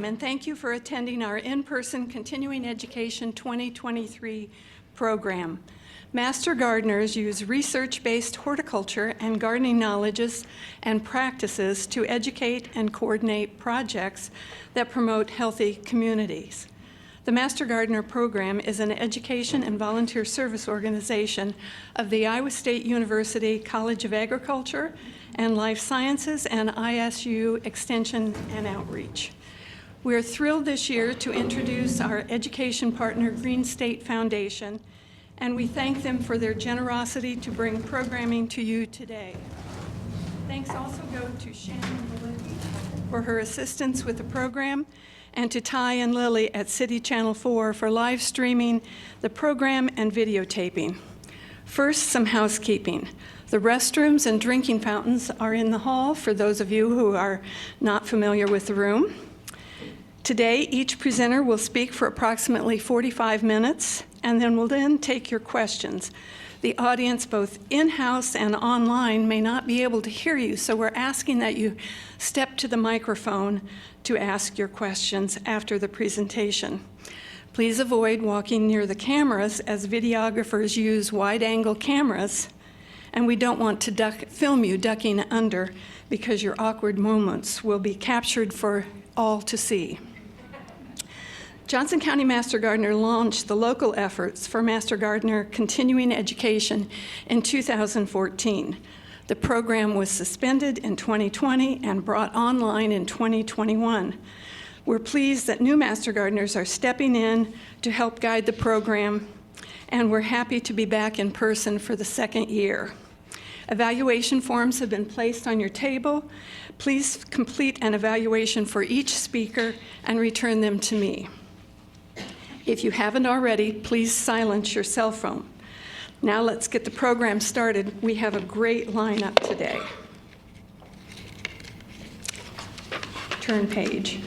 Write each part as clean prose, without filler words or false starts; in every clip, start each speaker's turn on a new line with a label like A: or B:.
A: and thank you for attending our in-person Continuing Education 2023 program. Master gardeners use research-based horticulture and gardening knowledges and practices to educate and coordinate projects that promote healthy communities. The Master Gardener program is an education and volunteer service organization of the Iowa State University College of Agriculture and Life Sciences and ISU Extension and Outreach. We're thrilled this year to introduce our education partner, Green State Foundation, and we thank them for their generosity to bring programming to you today. Thanks also go to Shannon Valenti for her assistance with the program, and to Ty and Lily at City Channel 4 for live streaming the program and videotaping. First, some housekeeping. The restrooms and drinking fountains are in the hall for those of you who are not familiar with the room. Today, each presenter will speak for approximately 45 minutes, and then we'll take your questions. The audience, both in-house and online, may not be able to hear you, so we're asking that you step to the microphone to ask your questions after the presentation. Please avoid walking near the cameras, as videographers use wide-angle cameras, and we don't want to film you ducking under, because your awkward moments will be captured for all to see. Johnson County Master Gardener launched the local efforts for Master Gardener continuing education in 2014. The program was suspended in 2020 and brought online in 2021. We're pleased that new Master Gardeners are stepping in to help guide the program, and we're happy to be back in person for the second year. Evaluation forms have been placed on your table. Please complete an evaluation for each speaker and return them to me. If you haven't already, please silence your cell phone. Now let's get the program started. We have a great lineup today. Turn page.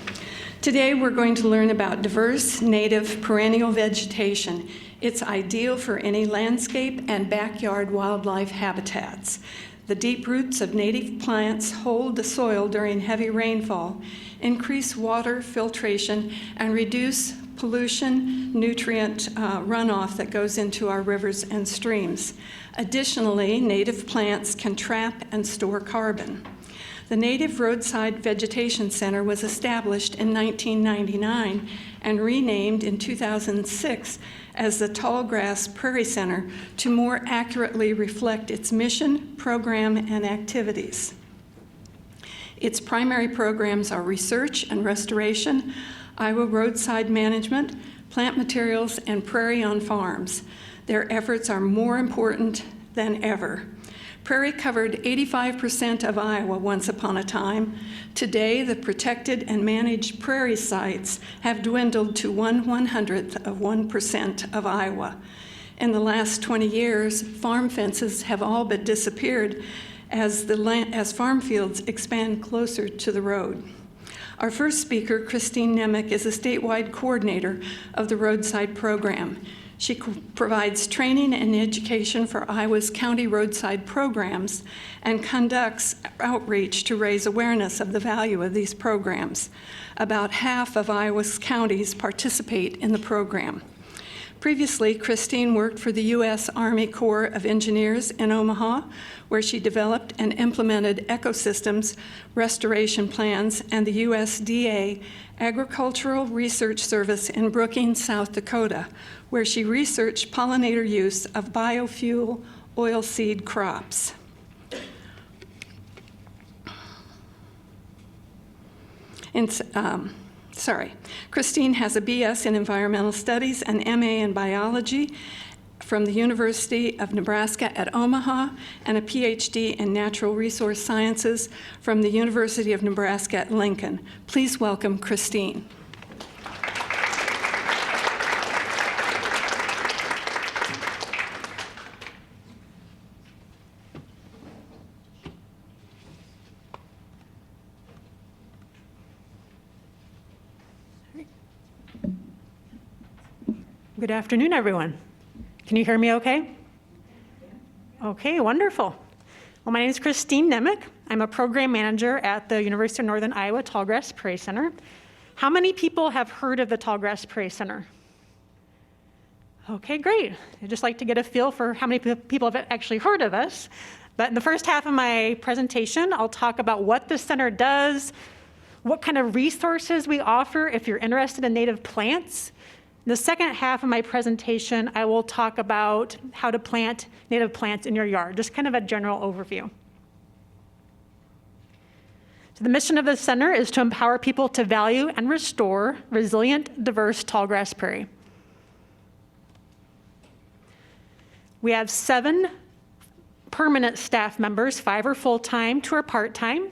A: Today we're going to learn about diverse native perennial vegetation. It's ideal for any landscape and backyard wildlife habitats. The deep roots of native plants hold the soil during heavy rainfall, increase water filtration, and reduce pollution, nutrient runoff that goes into our rivers and streams. Additionally, native plants can trap and store carbon. The Native Roadside Vegetation Center was established in 1999 and renamed in 2006 as the Tallgrass Prairie Center to more accurately reflect its mission, program, and activities. Its primary programs are research and restoration, Iowa roadside management, plant materials, and prairie on farms. Their efforts are more important than ever. Prairie covered 85% of Iowa once upon a time. Today, the protected and managed prairie sites have dwindled to 1/100th of 1% of Iowa. In the last 20 years, farm fences have all but disappeared as farm fields expand closer to the road. Our first speaker, Kristine Nemec, is a statewide coordinator of the roadside program. She provides training and education for Iowa's county roadside programs and conducts outreach to raise awareness of the value of these programs. About half of Iowa's counties participate in the program. Previously, Kristine worked for the U.S. Army Corps of Engineers in Omaha, where she developed and implemented ecosystems restoration plans, and the USDA Agricultural Research Service in Brookings, South Dakota, where she researched pollinator use of biofuel oilseed crops. Kristine has a BS in Environmental Studies and MA in Biology from the University of Nebraska at Omaha and a PhD in Natural Resource Sciences from the University of Nebraska at Lincoln. Please welcome Kristine.
B: Good afternoon, everyone. Can you hear me okay? Okay, wonderful. Well, my name is Kristine Nemec. I'm a program manager at the University of Northern Iowa Tallgrass Prairie Center. How many people have heard of the Tallgrass Prairie Center? Okay, great. I'd just like to get a feel for how many people have actually heard of us. But in the first half of my presentation, I'll talk about what the center does, what kind of resources we offer if you're interested in native plants. In the second half of my presentation, I will talk about how to plant native plants in your yard, just kind of a general overview. So the mission of the center is to empower people to value and restore resilient, diverse tallgrass prairie. We have 7 permanent staff members, 5 are full-time, 2 are part-time.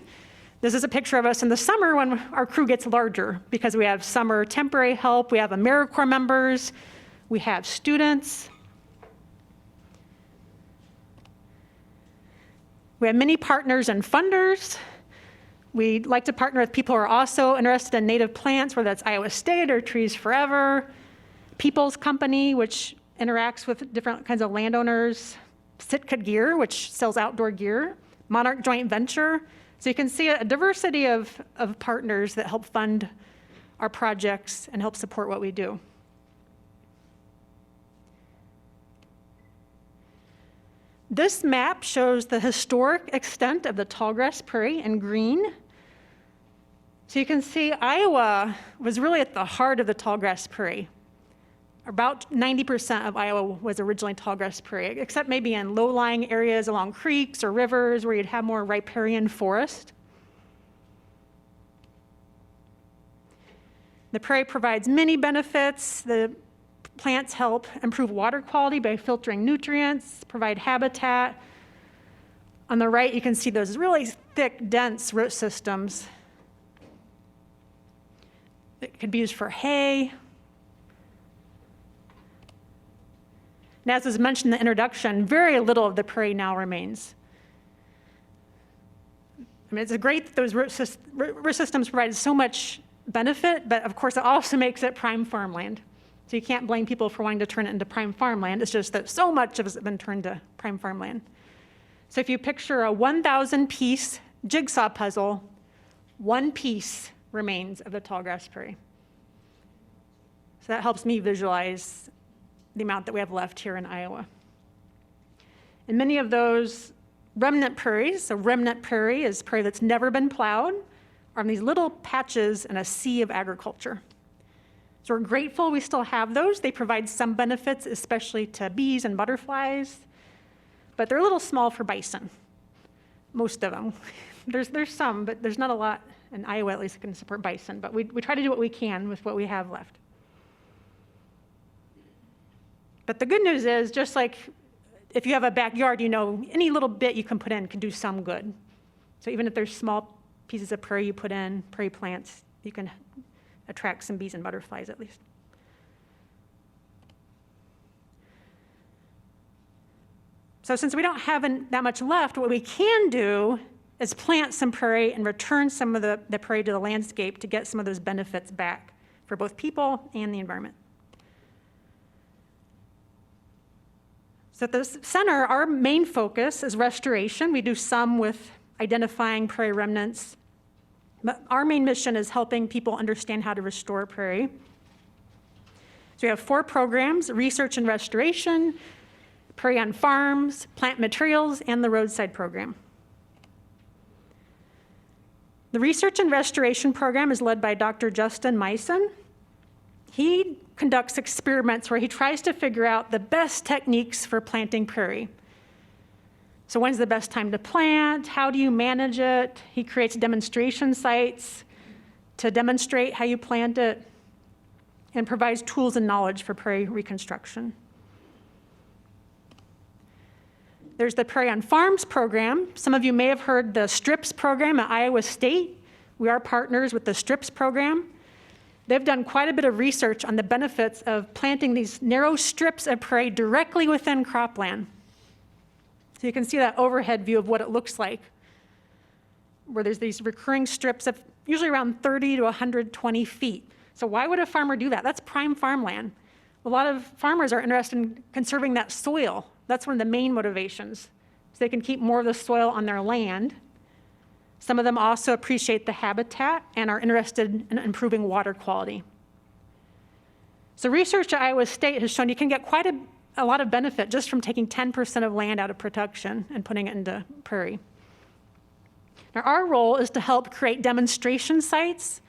B: This is a picture of us in the summer when our crew gets larger because we have summer temporary help, we have AmeriCorps members, we have students. We have many partners and funders. We like to partner with people who are also interested in native plants, whether that's Iowa State or Trees Forever, People's Company, which interacts with different kinds of landowners, Sitka Gear, which sells outdoor gear, Monarch Joint Venture. So you can see a diversity of partners that help fund our projects and help support what we do. This map shows the historic extent of the tallgrass prairie in green. So you can see Iowa was really at the heart of the tallgrass prairie. About 90% of Iowa was originally tallgrass prairie, except maybe in low-lying areas along creeks or rivers where you'd have more riparian forest. The prairie provides many benefits. The plants help improve water quality by filtering nutrients, provide habitat. On the right, you can see those really thick, dense root systems. It could be used for hay. And as was mentioned in the introduction, very little of the prairie now remains. I mean, it's great that those root systems provide so much benefit, but of course it also makes it prime farmland. So you can't blame people for wanting to turn it into prime farmland. It's just that so much of it has been turned to prime farmland. So if you picture a 1,000-piece jigsaw puzzle, 1 piece remains of the tallgrass prairie. So that helps me visualize the amount that we have left here in Iowa. And many of those remnant prairies, a remnant prairie is prairie that's never been plowed, are in these little patches in a sea of agriculture. So we're grateful we still have those. They provide some benefits, especially to bees and butterflies, but they're a little small for bison, most of them. There's some, but there's not a lot in Iowa, at least, that can support bison, but we try to do what we can with what we have left. But the good news is, just like if you have a backyard, you know any little bit you can put in can do some good. So even if there's small pieces of prairie you put in, prairie plants, you can attract some bees and butterflies at least. So since we don't have that much left, what we can do is plant some prairie and return some of the prairie to the landscape to get some of those benefits back for both people and the environment. So at the center, our main focus is restoration. We do some with identifying prairie remnants, but our main mission is helping people understand how to restore prairie. So we have 4 programs: research and restoration, prairie on farms, plant materials, and the roadside program. The research and restoration program is led by Dr. Justin Meissen. He conducts experiments where he tries to figure out the best techniques for planting prairie. So when's the best time to plant? How do you manage it? He creates demonstration sites to demonstrate how you plant it and provides tools and knowledge for prairie reconstruction. There's the Prairie on Farms program. Some of you may have heard the STRIPS program at Iowa State. We are partners with the STRIPS program. They've done quite a bit of research on the benefits of planting these narrow strips of prairie directly within cropland. So you can see that overhead view of what it looks like, where there's these recurring strips of usually around 30 to 120 feet. So why would a farmer do that? That's prime farmland. A lot of farmers are interested in conserving that soil. That's one of the main motivations, so they can keep more of the soil on their land. Some of them also appreciate the habitat and are interested in improving water quality. So research at Iowa State has shown you can get quite a lot of benefit just from taking 10% of land out of production and putting it into prairie. Now, our role is to help create demonstration sites.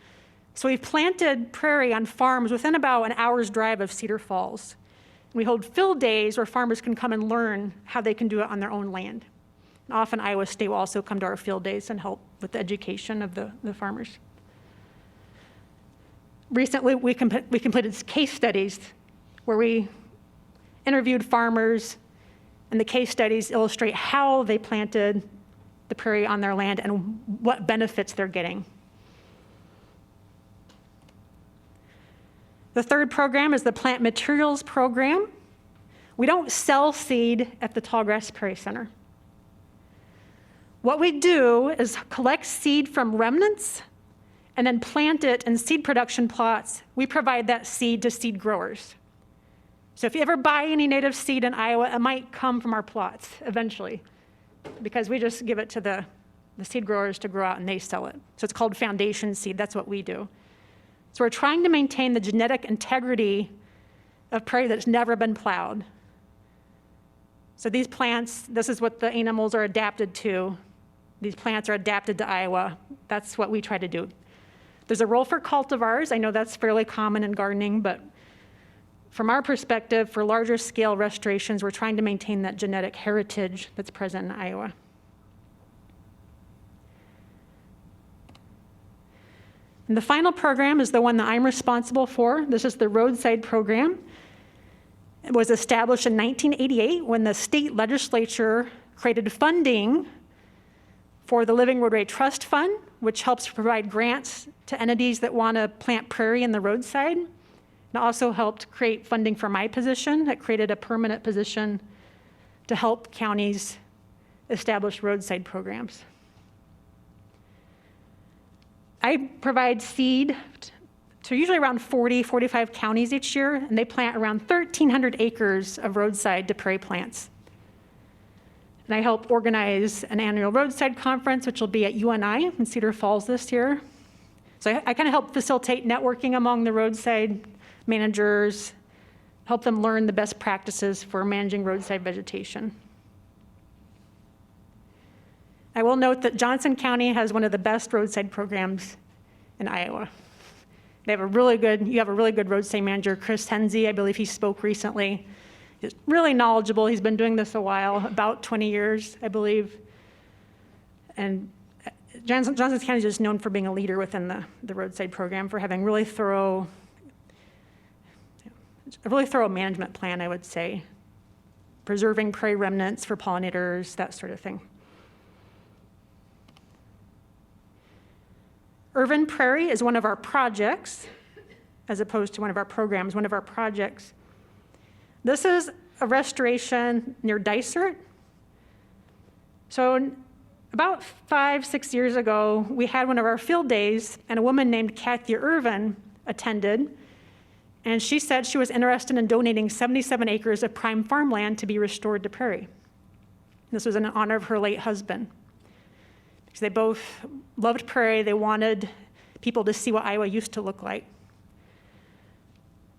B: So we've planted prairie on farms within about an hour's drive of Cedar Falls. We hold field days where farmers can come and learn how they can do it on their own land. And often Iowa State will also come to our field days and help with the education of the farmers. Recently, we completed case studies where we interviewed farmers, and the case studies illustrate how they planted the prairie on their land and what benefits they're getting. The third program is the Plant Materials Program. We don't sell seed at the Tallgrass Prairie Center. What we do is collect seed from remnants and then plant it in seed production plots. We provide that seed to seed growers. So if you ever buy any native seed in Iowa, it might come from our plots eventually, because we just give it to the seed growers to grow out and they sell it. So it's called foundation seed. That's what we do. So we're trying to maintain the genetic integrity of prairie that's never been plowed. So these plants, this is what the animals are adapted to. These plants are adapted to Iowa. That's what we try to do. There's a role for cultivars. I know that's fairly common in gardening, but from our perspective, for larger scale restorations, we're trying to maintain that genetic heritage that's present in Iowa. And the final program is the one that I'm responsible for. This is the roadside program. It was established in 1988 when the state legislature created funding for the Living Roadway Trust Fund, which helps provide grants to entities that want to plant prairie in the roadside. And also helped create funding for my position. It created a permanent position to help counties establish roadside programs. I provide seed to usually around 40, 45 counties each year, and they plant around 1,300 acres of roadside to prairie plants. And I help organize an annual roadside conference, which will be at UNI in Cedar Falls this year. So I kind of help facilitate networking among the roadside managers, help them learn the best practices for managing roadside vegetation. I will note that Johnson County has one of the best roadside programs in Iowa. You have a really good roadside manager, Chris Henze. I believe he spoke recently. He's really knowledgeable. He's been doing this a while, about 20 years, I believe. And Johnson County is just known for being a leader within the roadside program, for having a really thorough management plan, I would say. Preserving prairie remnants for pollinators, that sort of thing. Urban Prairie is one of our projects, as opposed to one of our programs, one of our projects. This is a restoration near Dysart. So about 5-6 years ago, we had one of our field days, and a woman named Kathy Irvin attended, and she said she was interested in donating 77 acres of prime farmland to be restored to prairie. This was in honor of her late husband. Because they both loved prairie, they wanted people to see what Iowa used to look like.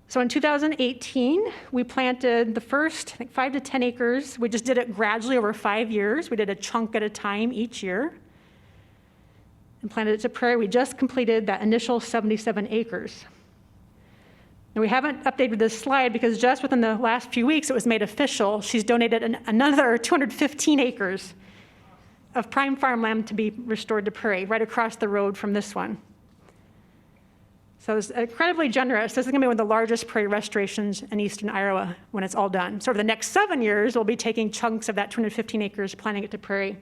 B: So in 2018, we planted the first 5 to 10 acres. We just did it gradually over 5 years. We did a chunk at a time each year and planted it to prairie. We just completed that initial 77 acres. Now, we haven't updated this slide because just within the last few weeks, it was made official. She's donated another 215 acres of prime farmland to be restored to prairie, right across the road from this one. So it's incredibly generous. This is going to be one of the largest prairie restorations in eastern Iowa when it's all done. So over the next 7 years, we'll be taking chunks of that 215 acres, planting it to prairie.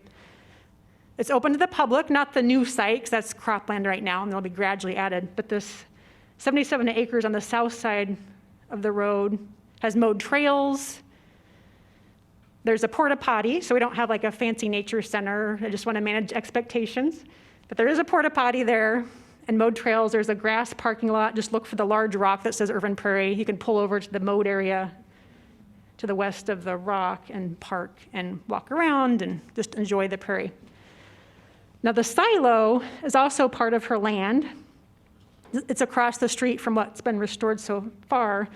B: It's open to the public, not the new site, because that's cropland right now, and they'll be gradually added. But this 77 acres on the south side of the road has mowed trails. There's a porta potty, so we don't have like a fancy nature center. I just want to manage expectations. But there is a porta potty there and mowed trails. There's a grass parking lot. Just look for the large rock that says Urban Prairie. You can pull over to the mowed area to the west of the rock and park and walk around and just enjoy the prairie. Now the silo is also part of her land. It's across the street from what's been restored so far.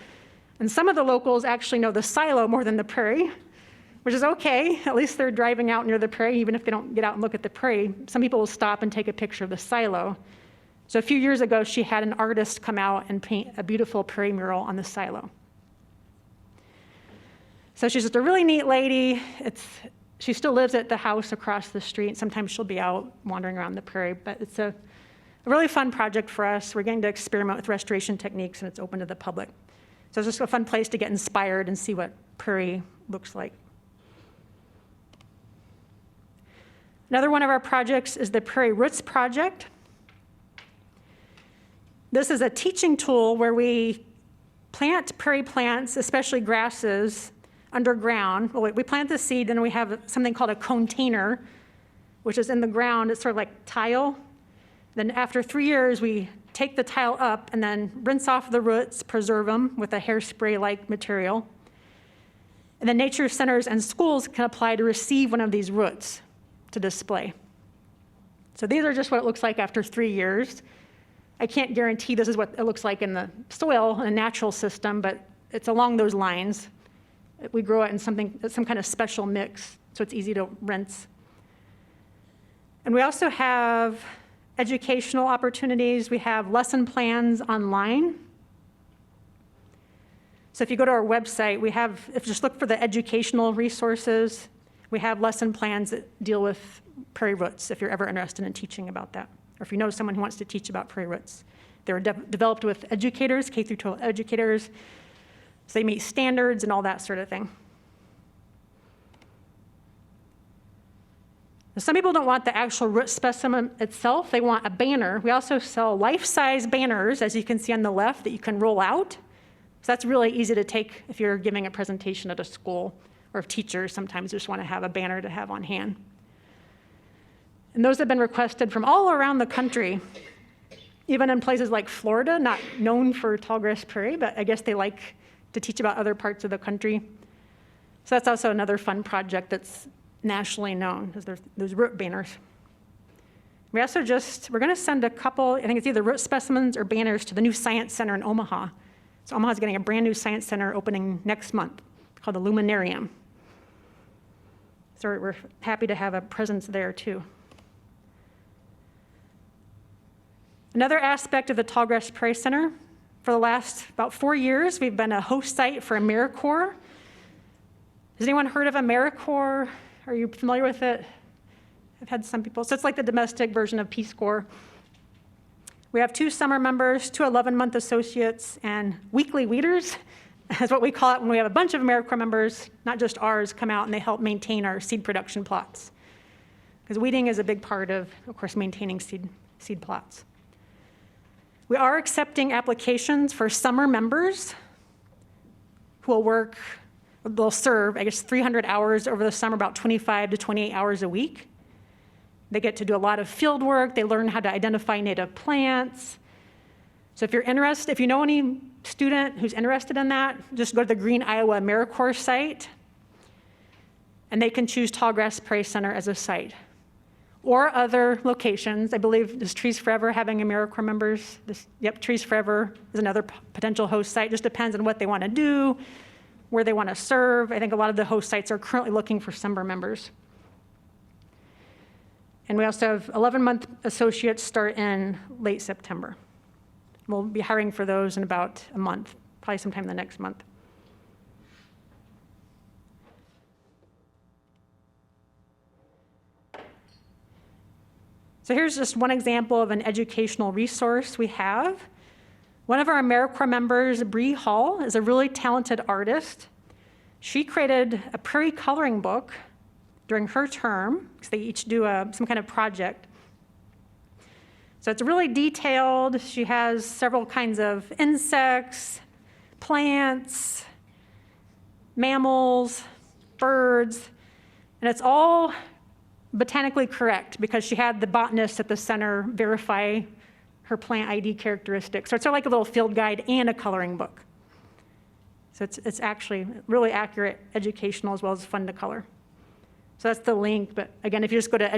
B: And some of the locals actually know the silo more than the prairie, which is okay. At least they're driving out near the prairie, even if they don't get out and look at the prairie. Some people will stop and take a picture of the silo. So a few years ago, she had an artist come out and paint a beautiful prairie mural on the silo. So she's just a really neat lady. She still lives at the house across the street. Sometimes she'll be out wandering around the prairie, but it's a really fun project for us. We're getting to experiment with restoration techniques, and it's open to the public. So it's just a fun place to get inspired and see what prairie looks like. Another one of our projects is the Prairie Roots Project. This is a teaching tool where we plant prairie plants, especially grasses, underground. Well, we plant the seed, and we have something called a container, which is in the ground. It's sort of like tile. Then after 3 years, we take the tile up and then rinse off the roots, preserve them with a hairspray-like material. And then nature centers and schools can apply to receive one of these roots to display. So these are just what it looks like after 3 years. I can't guarantee this is what it looks like in the soil in a natural system, but it's along those lines. We grow it in some kind of special mix, so it's easy to rinse. And we also have educational opportunities. We have lesson plans online. So if you go to our website, if you just look for the educational resources, we have lesson plans that deal with prairie roots if you're ever interested in teaching about that, or if you know someone who wants to teach about prairie roots. They were developed with educators, K-12 educators, so they meet standards and all that sort of thing. Now, some people don't want the actual root specimen itself. They want a banner. We also sell life-size banners, as you can see on the left, that you can roll out. So that's really easy to take if you're giving a presentation at a school, or if teachers sometimes just want to have a banner to have on hand. And those have been requested from all around the country, even in places like Florida, not known for Tallgrass Prairie, but I guess they like to teach about other parts of the country. So that's also another fun project that's nationally known, is those root banners. We also we're going to send a couple, I think it's either root specimens or banners, to the new Science Center in Omaha. So Omaha's getting a brand new Science Center opening next month called the Luminarium. So we're happy to have a presence there too. Another aspect of the Tallgrass Prairie Center, for the last about 4 years, we've been a host site for AmeriCorps. Has anyone heard of AmeriCorps? Are you familiar with it? I've had some people. So it's like the domestic version of Peace Corps. We have 2 summer members, 2 11-month associates, and weekly weeders. That's what we call it when we have a bunch of AmeriCorps members, not just ours, come out and they help maintain our seed production plots. Because weeding is a big part of course, maintaining seed plots. We are accepting applications for summer members who they'll serve, 300 hours over the summer, about 25 to 28 hours a week. They get to do a lot of field work. They learn how to identify native plants. So if you know any student who's interested in that, just go to the Green Iowa AmeriCorps site, and they can choose Tallgrass Prairie Center as a site. Or other locations. I believe, is Trees Forever having AmeriCorps members? Trees Forever is another potential host site. Just depends on what they want to do, where they want to serve. I think a lot of the host sites are currently looking for summer members. And we also have 11-month associates start in late September. We'll be hiring for those in about a month, probably sometime the next month. So here's just one example of an educational resource we have. One of our AmeriCorps members, Bree Hall, is a really talented artist. She created a prairie coloring book during her term, because they each do some kind of project. So it's really detailed. She has several kinds of insects, plants, mammals, birds, and it's all botanically correct because she had the botanist at the center verify her plant ID characteristics. So it's sort of like a little field guide and a coloring book. So it's actually really accurate, educational, as well as fun to color. So that's the link. But again, if you just go to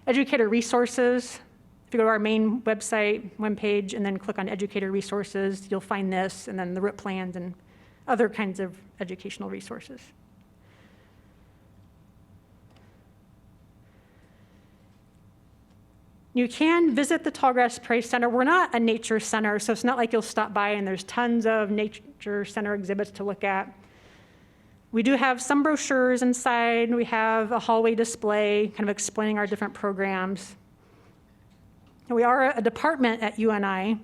B: Educator resources. If you go to our main webpage, and then click on educator resources, you'll find this, and then the RIP plans and other kinds of educational resources. You can visit the Tallgrass Prairie Center. We're not a nature center, so it's not like you'll stop by and there's tons of nature center exhibits to look at. We do have some brochures inside. We have a hallway display kind of explaining our different programs. We are a department at UNI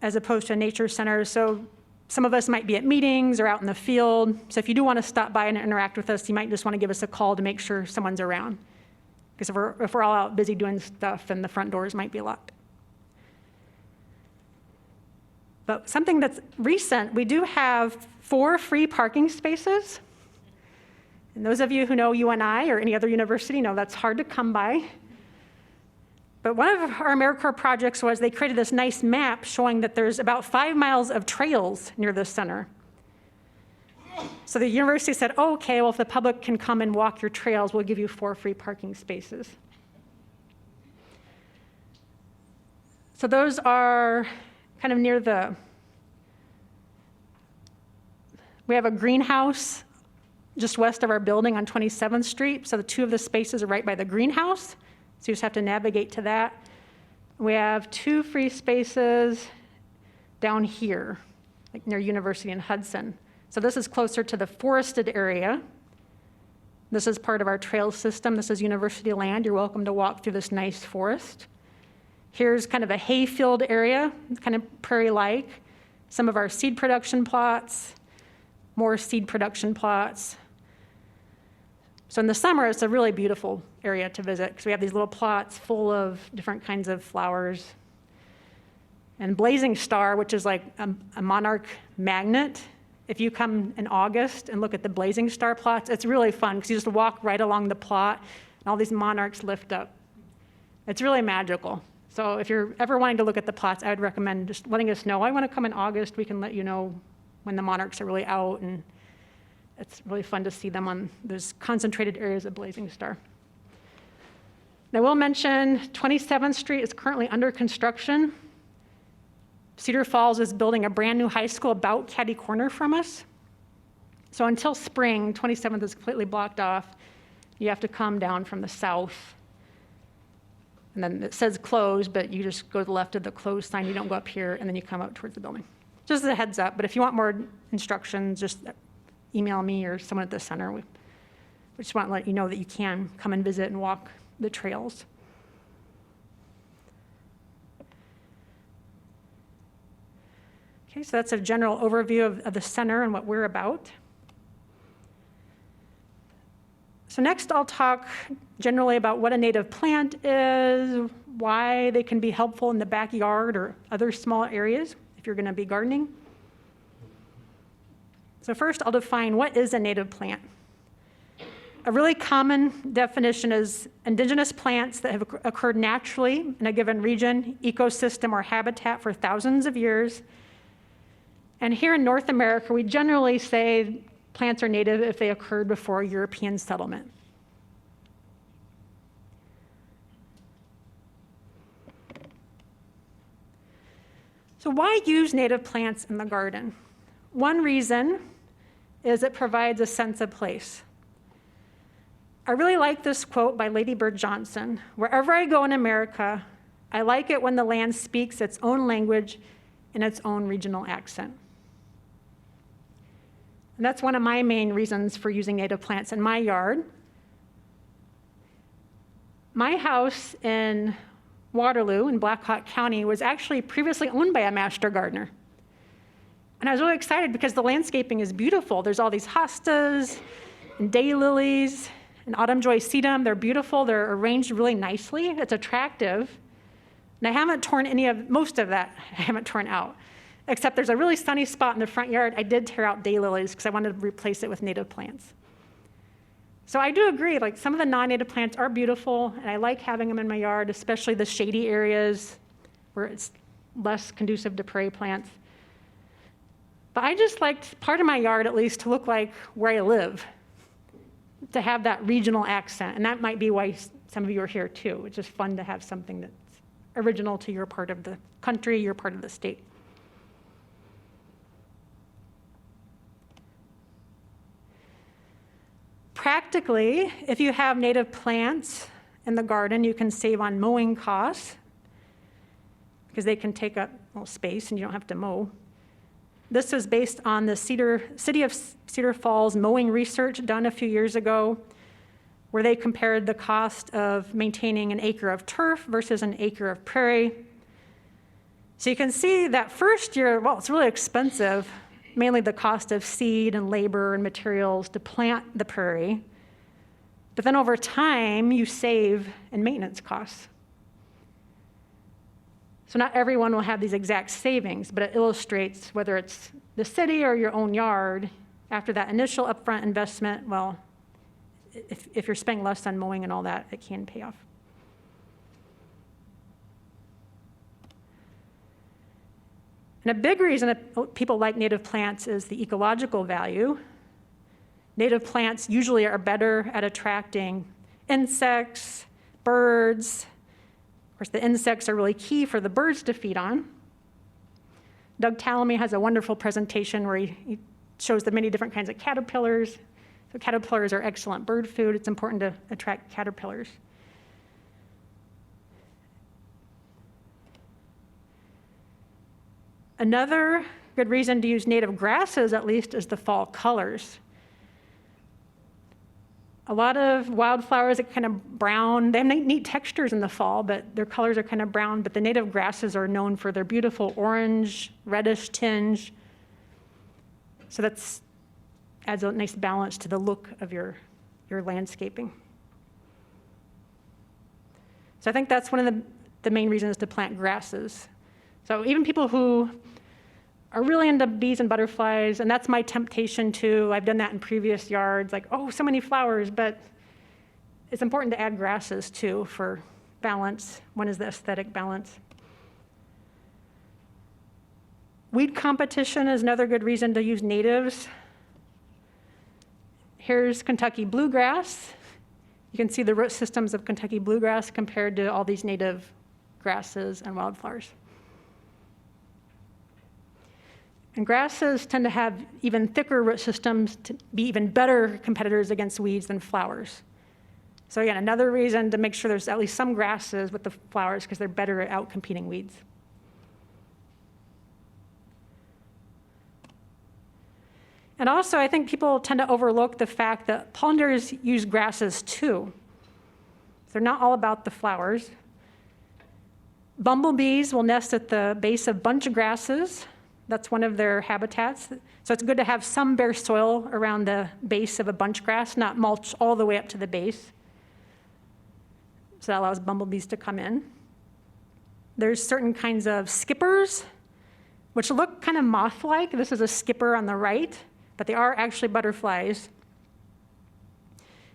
B: as opposed to a nature center, so some of us might be at meetings or out in the field. So if you do want to stop by and interact with us, you might just want to give us a call to make sure someone's around. Because if we're all out busy doing stuff, then the front doors might be locked. But something that's recent, we do have 4 free parking spaces. And those of you who know UNI or any other university know that's hard to come by. But one of our AmeriCorps projects was they created this nice map showing that there's about 5 miles of trails near the center. So the university said, oh, okay, well, if the public can come and walk your trails, we'll give you 4 free parking spaces. So those are kind of near we have a greenhouse just west of our building on 27th Street. So the 2 of the spaces are right by the greenhouse. So you just have to navigate to that. We have 2 free spaces down here, like near University and Hudson. So this is closer to the forested area. This is part of our trail system. This is university land. You're welcome to walk through this nice forest. Here's kind of a hayfield area, kind of prairie-like. Some of our seed production plots, more seed production plots. So in the summer, it's a really beautiful area to visit because we have these little plots full of different kinds of flowers. And Blazing Star, which is like a monarch magnet, if you come in August and look at the Blazing Star plots, it's really fun because you just walk right along the plot and all these monarchs lift up. It's really magical. So if you're ever wanting to look at the plots, I would recommend just letting us know. I want to come in August. We can let you know when the monarchs are really out, and it's really fun to see them on those concentrated areas of Blazing Star. And I will mention 27th Street is currently under construction. Cedar Falls is building a brand new high school about catty corner from us. So until spring, 27th is completely blocked off. You have to come down from the south. And then it says closed, but you just go to the left of the closed sign. You don't go up here, and then you come up towards the building. Just as a heads up, but if you want more instructions, just email me or someone at the center. We just want to let you know that you can come and visit and walk the trails. Okay, so that's a general overview of the center and what we're about. So next I'll talk generally about what a native plant is, why they can be helpful in the backyard or other small areas if you're going to be gardening. So first I'll define what is a native plant. A really common definition is indigenous plants that have occurred naturally in a given region, ecosystem, or habitat for thousands of years. And here in North America, we generally say plants are native if they occurred before European settlement. So why use native plants in the garden? One reason is it provides a sense of place. I really like this quote by Lady Bird Johnson. Wherever I go in America, I like it when the land speaks its own language in its own regional accent. And that's one of my main reasons for using native plants in my yard. My house in Waterloo in Black Hawk County was actually previously owned by a master gardener. And I was really excited because the landscaping is beautiful. There's all these hostas and daylilies and autumn joy sedum. They're beautiful. They're arranged really nicely. It's attractive. And I haven't torn most of that I haven't torn out. Except there's a really sunny spot in the front yard. I did tear out daylilies because I wanted to replace it with native plants. So I do agree, like some of the non-native plants are beautiful, and I like having them in my yard, especially the shady areas where it's less conducive to prairie plants. But I just liked part of my yard, at least, to look like where I live, to have that regional accent. And that might be why some of you are here too. It's just fun to have something that's original to your part of the country, your part of the state. Practically, if you have native plants in the garden, you can save on mowing costs because they can take up more space and you don't have to mow. This was based on the City of Cedar Falls mowing research done a few years ago, where they compared the cost of maintaining an acre of turf versus an acre of prairie. So you can see that first year, well, it's really expensive, mainly the cost of seed and labor and materials to plant the prairie. But then over time, you save in maintenance costs. So not everyone will have these exact savings, but it illustrates whether it's the city or your own yard, after that initial upfront investment, well, if you're spending less on mowing and all that, it can pay off. And a big reason that people like native plants is the ecological value. Native plants usually are better at attracting insects, birds. Of course, the insects are really key for the birds to feed on. Doug Tallamy has a wonderful presentation where he shows the many different kinds of caterpillars. So caterpillars are excellent bird food. It's important to attract caterpillars. Another good reason to use native grasses, at least, is the fall colors. A lot of wildflowers are kind of brown. They have neat textures in the fall, but their colors are kind of brown. But the native grasses are known for their beautiful orange, reddish tinge. So that adds a nice balance to the look of your landscaping. So I think that's one of the main reasons to plant grasses. So even people who are really into bees and butterflies, and that's my temptation too. I've done that in previous yards, like, oh, so many flowers, but it's important to add grasses too for balance. One is the aesthetic balance. Weed competition is another good reason to use natives. Here's Kentucky bluegrass. You can see the root systems of Kentucky bluegrass compared to all these native grasses and wildflowers. And grasses tend to have even thicker root systems to be even better competitors against weeds than flowers. So again, another reason to make sure there's at least some grasses with the flowers because they're better at outcompeting weeds. And also, I think people tend to overlook the fact that pollinators use grasses too. They're not all about the flowers. Bumblebees will nest at the base of bunch grasses. That's one of their habitats. So it's good to have some bare soil around the base of a bunch grass, not mulch all the way up to the base. So that allows bumblebees to come in. There's certain kinds of skippers, which look kind of moth-like. This is a skipper on the right, but they are actually butterflies.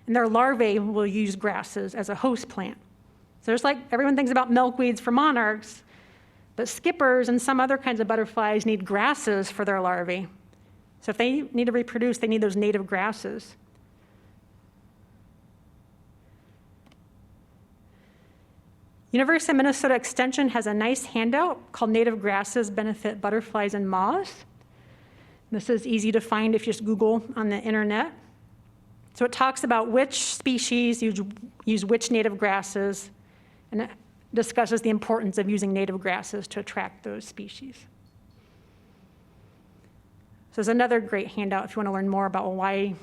B: And their larvae will use grasses as a host plant. So there's like, everyone thinks about milkweeds for monarchs, but skippers and some other kinds of butterflies need grasses for their larvae. So if they need to reproduce, they need those native grasses. University of Minnesota Extension has a nice handout called Native Grasses Benefit Butterflies and Moths. This is easy to find if you just Google on the internet. So it talks about which species use which native grasses, and it discusses the importance of using native grasses to attract those species. So there's another great handout if you want to learn more about why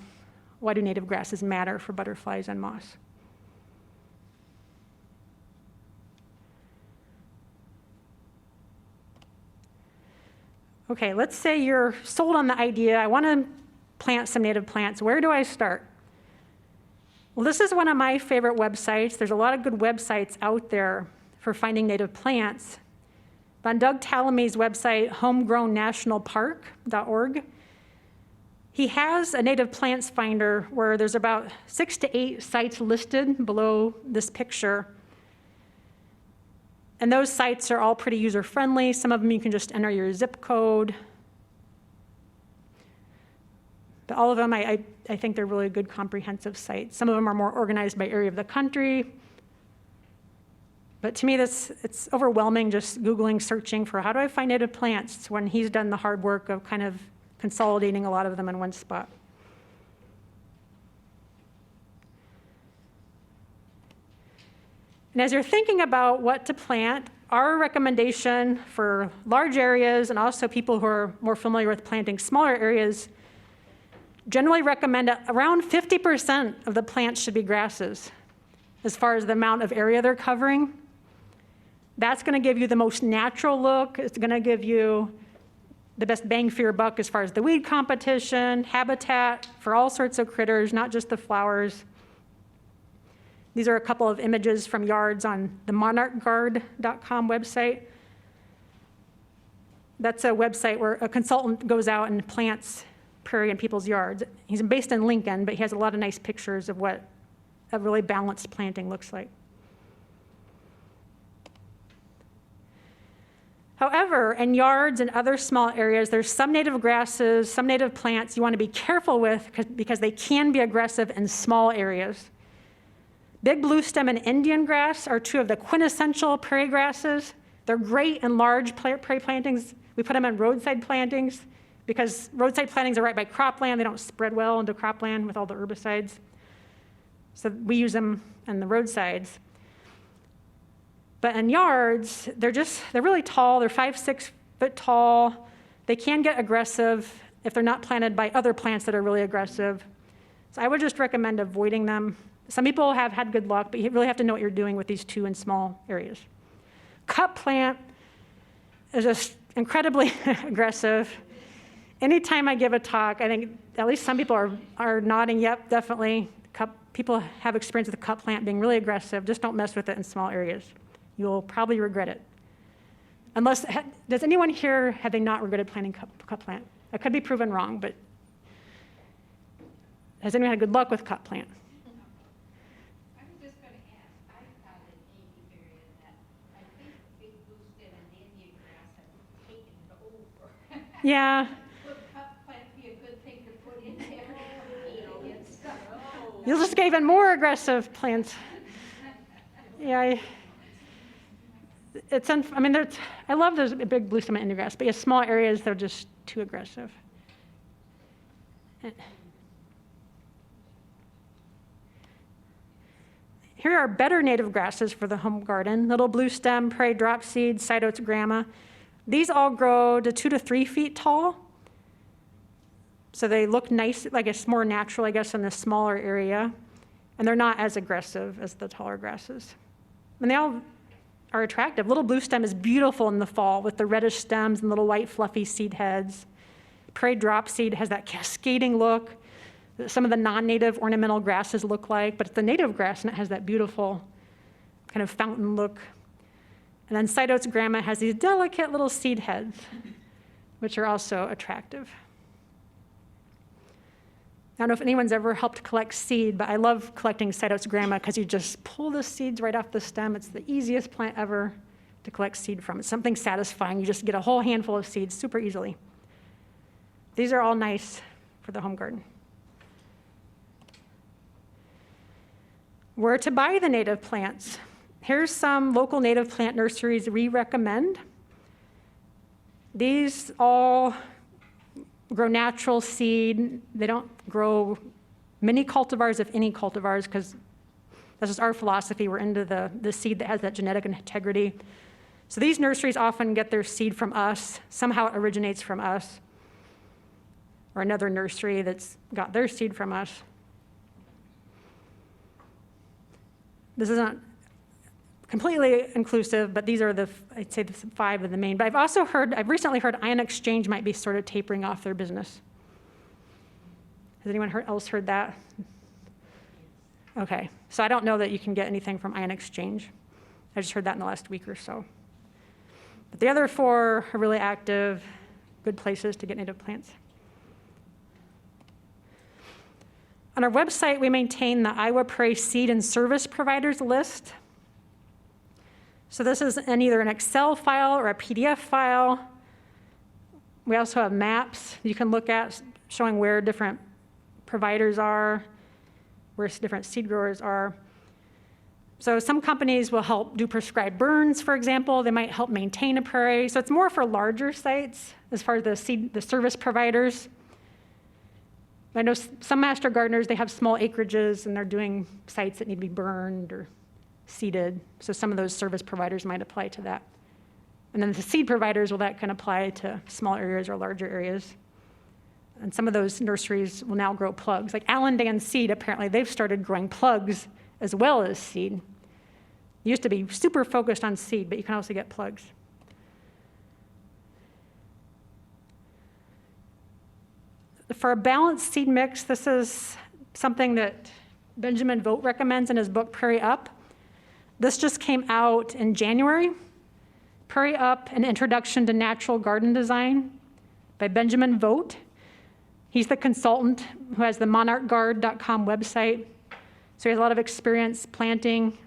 B: do native grasses matter for butterflies and moths. Okay, let's say you're sold on the idea, I want to plant some native plants. Where do I start? Well, this is one of my favorite websites. There's a lot of good websites out there for finding native plants. But on Doug Tallamy's website, homegrownnationalpark.org, he has a native plants finder where there's about 6 to 8 sites listed below this picture. And those sites are all pretty user-friendly. Some of them you can just enter your zip code. But all of them, I think they're really good comprehensive sites. Some of them are more organized by area of the country. But to me, it's overwhelming just Googling, searching for how do I find native plants when he's done the hard work of kind of consolidating a lot of them in one spot. And as you're thinking about what to plant, our recommendation for large areas and also people who are more familiar with planting smaller areas generally recommend that around 50% of the plants should be grasses as far as the amount of area they're covering. That's going to give you the most natural look. It's going to give you the best bang for your buck as far as the weed competition, habitat for all sorts of critters, not just the flowers. These are a couple of images from yards on the monarchguard.com website. That's a website where a consultant goes out and plants prairie in people's yards. He's based in Lincoln, but he has a lot of nice pictures of what a really balanced planting looks like. However, in yards and other small areas, there's some native grasses, some native plants you want to be careful with because they can be aggressive in small areas. Big bluestem and Indian grass are two of the quintessential prairie grasses. They're great in large prairie plantings. We put them in roadside plantings because roadside plantings are right by cropland. They don't spread well into cropland with all the herbicides. So we use them in the roadsides. But in yards, they're really tall. They're 5-6 foot tall. They can get aggressive if they're not planted by other plants that are really aggressive. So I would just recommend avoiding them. Some people have had good luck, but you really have to know what you're doing with these two in small areas. Cup plant is just incredibly aggressive. Anytime I give a talk, I think at least some people are nodding, yep, definitely. People have experience with the cup plant being really aggressive. Just don't mess with it in small areas. You'll probably regret it. Does anyone here, have they not regretted planting cup plant? I could be proven wrong, but has anyone had good luck with cup plant?
C: I was just going to ask, I've got an native area that I think big bluestem and Indian grass have taken it over.
B: Yeah.
C: Would cup plant be a good thing to put in there?
B: You'll just get even more aggressive plants. Yeah. I love those big bluestem and Indian grass, but in small areas, they're just too aggressive. Here are better native grasses for the home garden. Little bluestem, prairie dropseed, side oats grama. These all grow to 2 to 3 feet tall. So they look nice, like it's more natural, I guess, in the smaller area. And they're not as aggressive as the taller grasses. And they all are attractive. Little bluestem is beautiful in the fall with the reddish stems and little white fluffy seed heads. Prairie dropseed has that cascading look that some of the non-native ornamental grasses look like, but it's the native grass and it has that beautiful kind of fountain look. And then side oats grama has these delicate little seed heads, which are also attractive. I don't know if anyone's ever helped collect seed, but I love collecting side oats grama because you just pull the seeds right off the stem. It's the easiest plant ever to collect seed from. It's something satisfying. You just get a whole handful of seeds super easily. These are all nice for the home garden. Where to buy the native plants? Here's some local native plant nurseries we recommend. These all grow natural seed. They don't grow many cultivars, if any cultivars, because this is our philosophy. We're into the seed that has that genetic integrity. So these nurseries often get their seed from us. Somehow it originates from us, or another nursery that's got their seed from us. This isn't completely inclusive, but these are I'd say the 5 of the main. But I've recently heard Ion Exchange might be sort of tapering off their business. Has anyone else heard that? Okay, so I don't know that you can get anything from Ion Exchange. I just heard that in the last week or so. But the other 4 are really active, good places to get native plants. On our website, we maintain the Iowa Prairie Seed and Service Providers list. So this is in either an Excel file or a PDF file. We also have maps you can look at showing where different providers are, where different seed growers are. So some companies will help do prescribed burns, for example. They might help maintain a prairie. So it's more for larger sites as far as the service providers. I know some master gardeners, they have small acreages and they're doing sites that need to be burned or seeded. So some of those service providers might apply to that. And then the seed providers, well, that can apply to small areas or larger areas. And some of those nurseries will now grow plugs. Like Allendale Seed, apparently they've started growing plugs as well as seed. It used to be super focused on seed, but you can also get plugs. For a balanced seed mix, this is something that Benjamin Vogt recommends in his book, Prairie Up. This just came out in January. Prairie Up, An Introduction to Natural Garden Design by Benjamin Vogt. He's the consultant who has the monarchguard.com website. So he has a lot of experience planting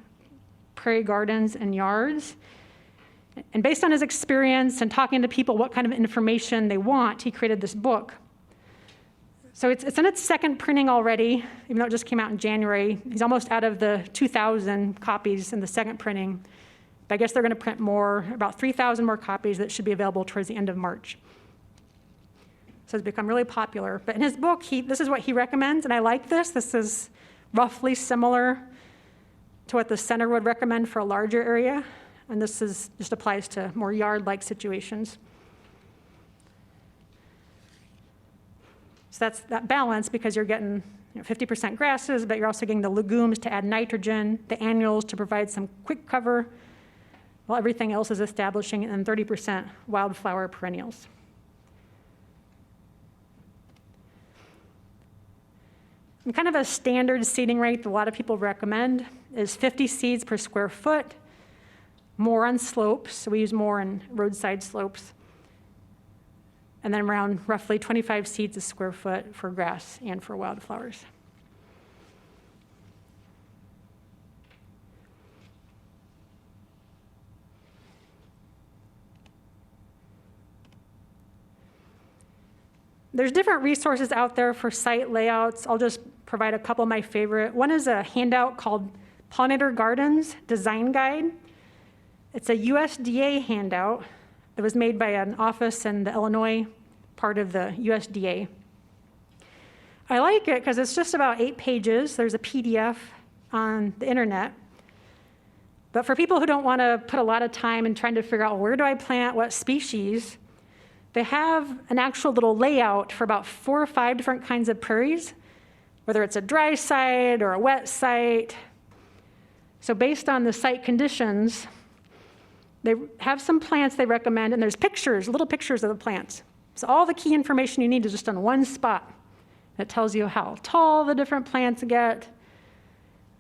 B: prairie gardens and yards. And based on his experience and talking to people what kind of information they want, he created this book. So it's in its second printing already, even though it just came out in January. He's almost out of the 2,000 copies in the second printing. But I guess they're going to print more, about 3,000 more copies that should be available towards the end of March. So it's become really popular. But in his book, this is what he recommends, and I like this. This is roughly similar to what the center would recommend for a larger area. And this just applies to more yard-like situations. So that's that balance, because you're getting 50% grasses, but you're also getting the legumes to add nitrogen, the annuals to provide some quick cover, while everything else is establishing, and 30% wildflower perennials. And kind of a standard seeding rate that a lot of people recommend is 50 seeds per square foot, more on slopes, so we use more on roadside slopes, and then around roughly 25 seeds a square foot for grass and for wildflowers. There's different resources out there for site layouts. I'll just provide a couple of my favorite. One is a handout called Pollinator Gardens Design Guide. It's a USDA handout that was made by an office in the Illinois part of the USDA. I like it because it's just about 8 pages. There's a PDF on the internet. But for people who don't want to put a lot of time in trying to figure out where do I plant what species, they have an actual little layout for about 4 or 5 different kinds of prairies, whether it's a dry site or a wet site. So based on the site conditions, they have some plants they recommend, and there's pictures, little pictures of the plants. So all the key information you need is just on one spot. It tells you how tall the different plants get,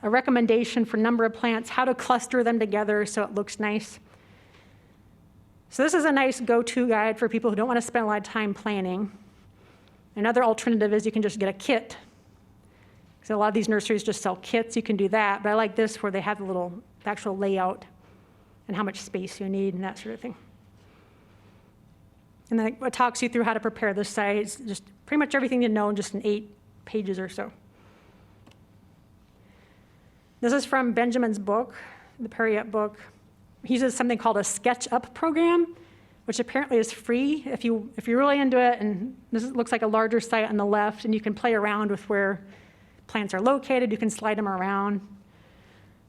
B: a recommendation for number of plants, how to cluster them together so it looks nice. So this is a nice go-to guide for people who don't want to spend a lot of time planning. Another alternative is you can just get a kit. So a lot of these nurseries just sell kits. You can do that. But I like this where they have the actual layout and how much space you need and that sort of thing. And then it talks you through how to prepare the sites, just pretty much everything you know, just in 8 pages or so. This is from Benjamin's book, the Prairie Up book. He uses something called a Sketch Up program, which apparently is free if you're really into it. And this looks like a larger site on the left, and you can play around with where plants are located. You can slide them around,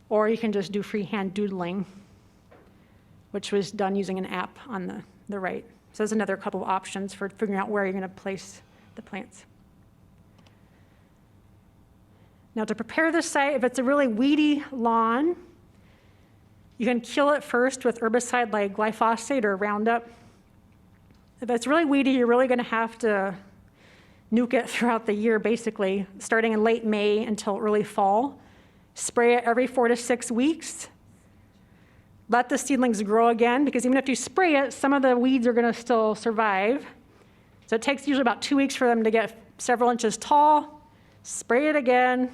B: or you can just do freehand doodling, which was done using an app on the right. So there's another couple of options for figuring out where you're going to place the plants. Now to prepare the site, if it's a really weedy lawn, you can kill it first with herbicide like glyphosate or Roundup. If it's really weedy, you're really going to have to nuke it throughout the year, basically, starting in late May until early fall. Spray it every 4 to 6 weeks. Let the seedlings grow again, because even if you spray it, some of the weeds are going to still survive. So it takes usually about 2 weeks for them to get several inches tall. Spray it again.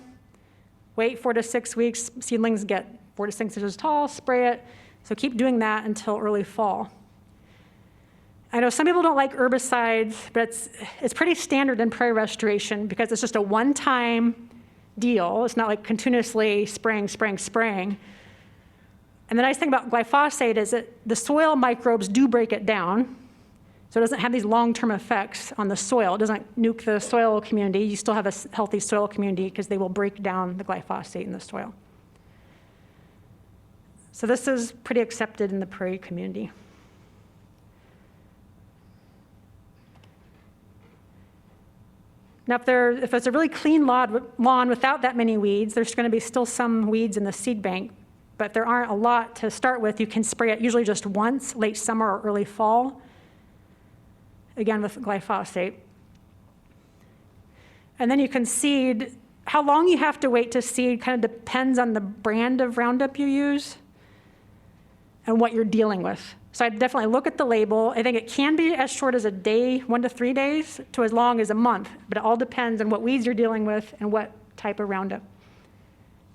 B: Wait 4 to 6 weeks. Seedlings get 4 to 6 inches tall. Spray it. So keep doing that until early fall. I know some people don't like herbicides, but it's pretty standard in prairie restoration because it's just a one-time deal. It's not like continuously spraying. And the nice thing about glyphosate is that the soil microbes do break it down. So it doesn't have these long-term effects on the soil. It doesn't nuke the soil community. You still have a healthy soil community because they will break down the glyphosate in the soil. So this is pretty accepted in the prairie community. Now, if it's a really clean lawn without that many weeds, there's going to be still some weeds in the seed bank, but there aren't a lot to start with. You can spray it usually just once, late summer or early fall, again with glyphosate. And then you can seed. How long you have to wait to seed kind of depends on the brand of Roundup you use and what you're dealing with. So I'd definitely look at the label. I think it can be as short as a day, 1 to 3 days, to as long as a month, but it all depends on what weeds you're dealing with and what type of Roundup.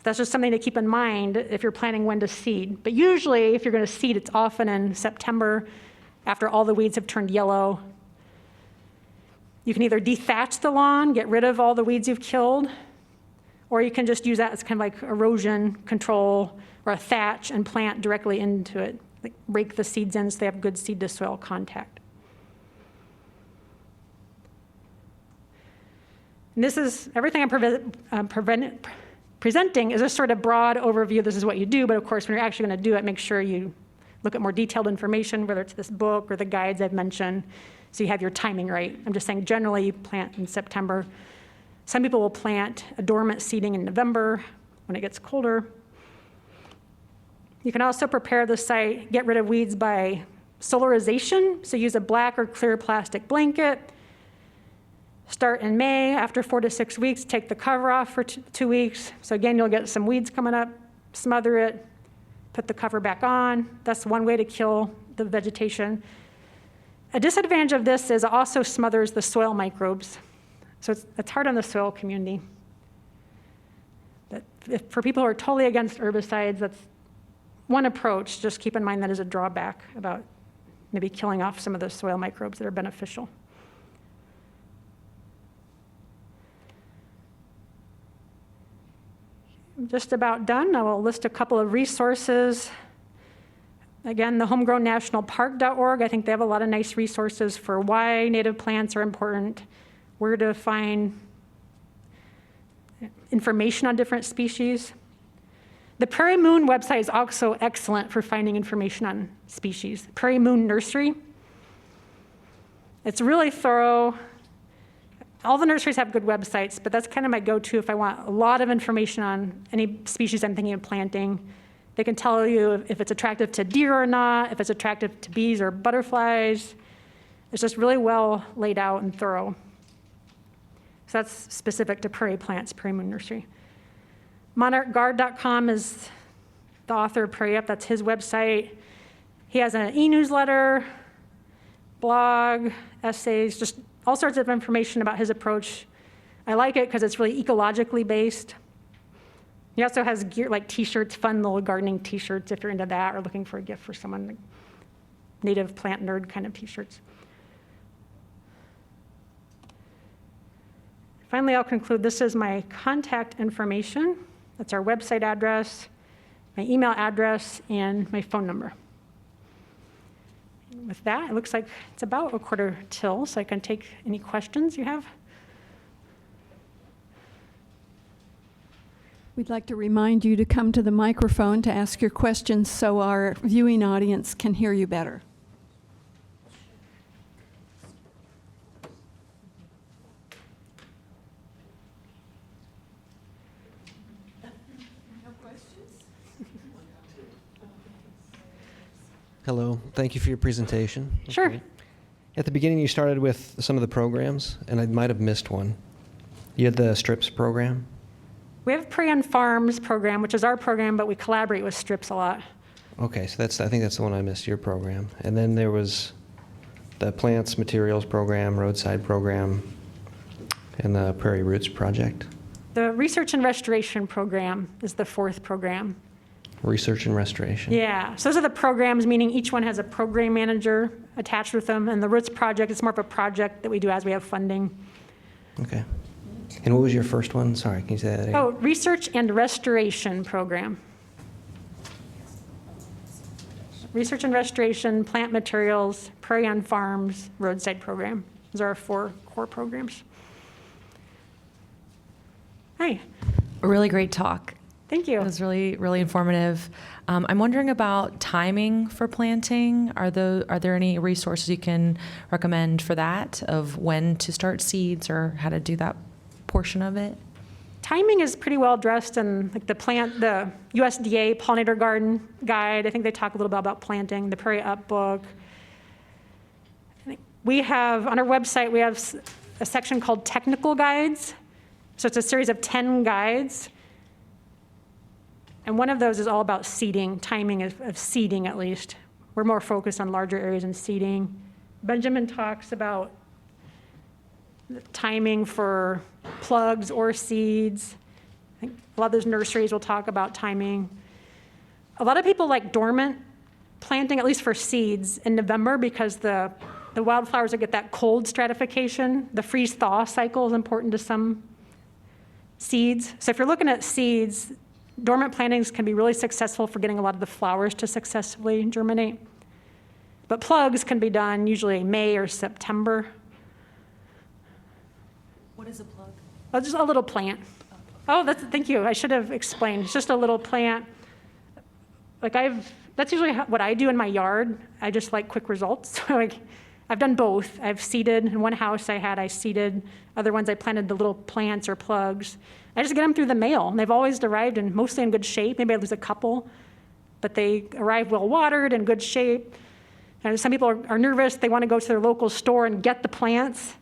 B: That's just something to keep in mind if you're planning when to seed. But usually, if you're going to seed, it's often in September after all the weeds have turned yellow. You can either dethatch the lawn, get rid of all the weeds you've killed, or you can just use that as kind of like erosion control or a thatch and plant directly into it. Like rake the seeds in so they have good seed to soil contact. And this is everything I'm presenting is a sort of broad overview. This is what you do, but of course, when you're actually going to do it, make sure you look at more detailed information, whether it's this book or the guides I've mentioned, so you have your timing right. I'm just saying generally you plant in September. Some people will plant a dormant seeding in November when it gets colder. You can also prepare the site, get rid of weeds by solarization. So use a black or clear plastic blanket. Start in May. After 4 to 6 weeks, take the cover off for 2 weeks. So again, you'll get some weeds coming up, smother it, put the cover back on. That's one way to kill the vegetation. A disadvantage of this is it also smothers the soil microbes. So it's hard on the soil community. But for people who are totally against herbicides, that's one approach. Just keep in mind that is a drawback about maybe killing off some of the soil microbes that are beneficial. I'm just about done. I will list a couple of resources. Again, the homegrownnationalpark.org, I think they have a lot of nice resources for why native plants are important, where to find information on different species. The Prairie Moon website is also excellent for finding information on species. Prairie Moon Nursery. It's really thorough. All the nurseries have good websites, but that's kind of my go-to if I want a lot of information on any species I'm thinking of planting. They can tell you if it's attractive to deer or not, if it's attractive to bees or butterflies. It's just really well laid out and thorough. So that's specific to prairie plants, Prairie Moon Nursery. MonarchGuard.com is the author of Prairie Up. That's his website. He has an e-newsletter, blog, essays, just all sorts of information about his approach. I like it because it's really ecologically based. He also has gear like t-shirts, fun little gardening t-shirts if you're into that or looking for a gift for someone, like native plant nerd kind of t-shirts. Finally, I'll conclude. This is my contact information. That's our website address, my email address, and my phone number. And with that, it looks like it's about 1:15, so I can take any questions you have.
A: We'd like to remind you to come to the microphone to ask your questions so our viewing audience can hear you better.
D: Hello, thank you for your presentation.
B: Sure.
D: Okay. At the beginning, you started with some of the programs, and I might have missed one. You had the STRIPS program?
B: We have Prairie on Farms program, which is our program, but we collaborate with STRIPS a lot.
D: Okay, so I think that's the one I missed, your program. And then there was the Plants Materials program, Roadside program, and the Prairie Roots project.
B: The Research and Restoration program is the 4th program.
D: Research and Restoration.
B: Yeah, so those are the programs, meaning each one has a program manager attached with them, and the Roots project is more of a project that we do as we have funding.
D: Okay. And what was your first one? Sorry, can you say that again?
B: Oh, Research and Restoration program. research and restoration, plant materials, prairie on farms, roadside program. Those are our 4 core programs. Hi,
E: A really great talk.
B: thank you.
E: It was really, really informative. I'm wondering about timing for planting. Are there any resources you can recommend for that, of when to start seeds or how to do that portion of it?
B: Timing is pretty well addressed in like the USDA pollinator garden guide. I think they talk a little bit about planting, the Prairie Up book. I think we have, on our website, we have a section called technical guides. So it's a series of 10 guides. And one of those is all about seeding, timing of seeding at least. We're more focused on larger areas and seeding. Benjamin talks about the timing for plugs or seeds. I think a lot of those nurseries will talk about timing. A lot of people like dormant planting, at least for seeds, in November because the wildflowers that get that cold stratification, the freeze-thaw cycle is important to some seeds. So if you're looking at seeds, dormant plantings can be really successful for getting a lot of the flowers to successfully germinate. But plugs can be done usually May or September.
E: What is a plug?
B: Oh, just a little plant. Oh, thank you. I should have explained. It's just a little plant. That's usually what I do in my yard. I just like quick results. So I've done both. I've seeded. In one house I seeded. Other ones I planted the little plants or plugs. I just get them through the mail. And they've always arrived mostly in good shape. Maybe I lose a couple, but they arrive well watered, in good shape. And some people are nervous. They want to go to their local store and get the plants.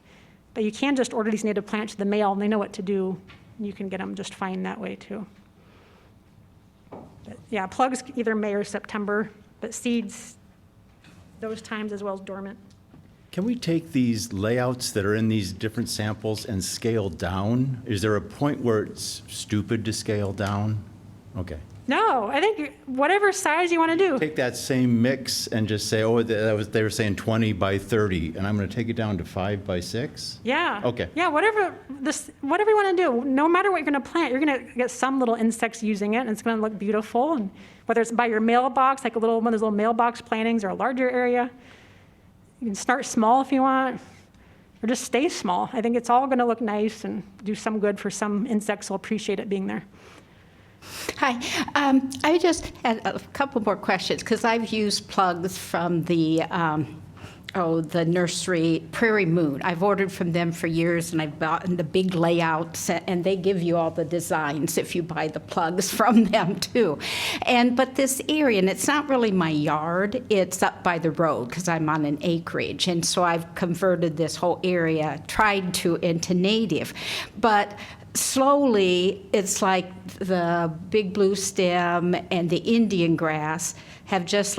B: But you can just order these native plants to the mail, and they know what to do. You can get them just fine that way, too. But yeah, plugs either May or September, but seeds, those times as well as dormant.
F: Can we take these layouts that are in these different samples and scale down? Is there a point where it's stupid to scale down? Okay.
B: No, I think whatever size you want to do.
F: Take that same mix and just say, oh, they were saying 20 by 30, and I'm going to take it down to 5 by 6?
B: Yeah.
F: Okay.
B: Yeah, whatever you want to do. No matter what you're going to plant, you're going to get some little insects using it, and it's going to look beautiful. And whether it's by your mailbox, like one of those little mailbox plantings, or a larger area, you can start small if you want, or just stay small. I think it's all going to look nice and do some good for some insects will appreciate it being there.
C: Hi, I just had a couple more questions because I've used plugs from the nursery Prairie Moon. I've ordered from them for years, and I've bought the big layouts, and they give you all the designs if you buy the plugs from them too. But this area, and it's not really my yard, it's up by the road because I'm on an acreage, and so I've converted this whole area, into native, but slowly, it's like the big blue stem and the Indian grass have just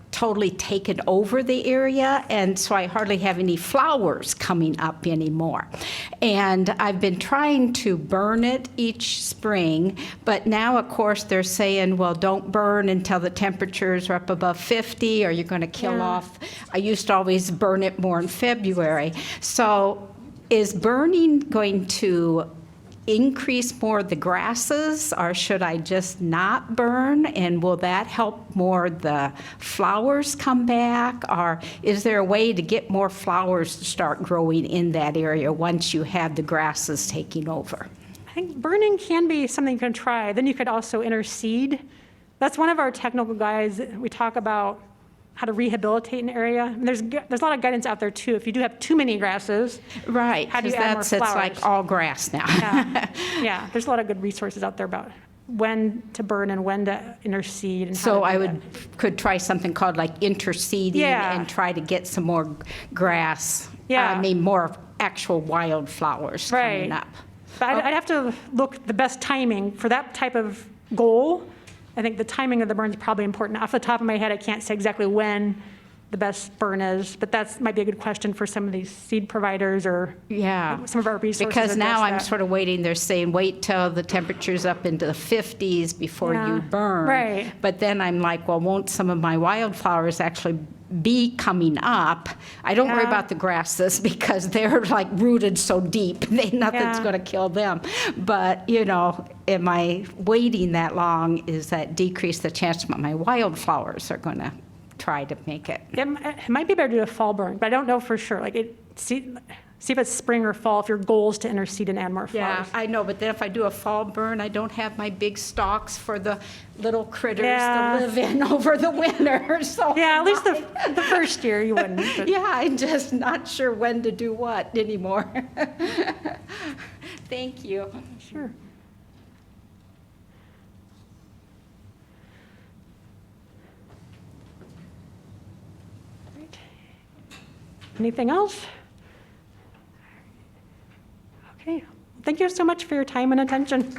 C: totally taken over the area, and so I hardly have any flowers coming up anymore. And I've been trying to burn it each spring, but now, of course, they're saying, well, don't burn until the temperatures are up above 50, or you're going to kill off. I used to always burn it more in February. So is burning going to increase more of the grasses, or should I just not burn? And will that help more the flowers come back? Or is there a way to get more flowers to start growing in that area once you have the grasses taking over?
B: I think burning can be something you can try. Then you could also interseed. That's one of our technical guides. We talk about how to rehabilitate an area. And there's a lot of guidance out there too. If you do have too many grasses,
C: right?
B: How do you add more flowers?
C: It's like all grass now.
B: Yeah. There's a lot of good resources out there about when to burn and when to interseed. And
C: so
B: how to
C: I could try something called interseeding and try to get some more grass.
B: Yeah.
C: I mean more actual wildflowers coming up.
B: But I'd have to look the best timing for that type of goal. I think the timing of the burn is probably important. Off the top of my head, I can't say exactly when the best burn is, but that might be a good question for some of these seed providers or some of our resources.
C: Because now I'm sort of waiting. They're saying wait till the temperature's up into the 50s before you burn.
B: Right.
C: But then I'm like, well, won't some of my wildflowers actually be coming up? I don't worry about the grasses because they're rooted so deep. Nothing's going to kill them. But, am I waiting that long? Is that decrease the chance that my wildflowers are going to try to make it.
B: It might be better to do a fall burn, but I don't know for sure. See if it's spring or fall, if your goal is to interseed and add more flowers.
C: I know, but then if I do a fall burn, I don't have my big stalks for the little critters
B: Yeah.
C: to live in over the winter, so.
B: Yeah, at least the first year you wouldn't. But
C: Yeah, I'm just not sure when to do what anymore. Thank you.
B: Sure. Great. Anything else? Okay. Thank you so much for your time and attention.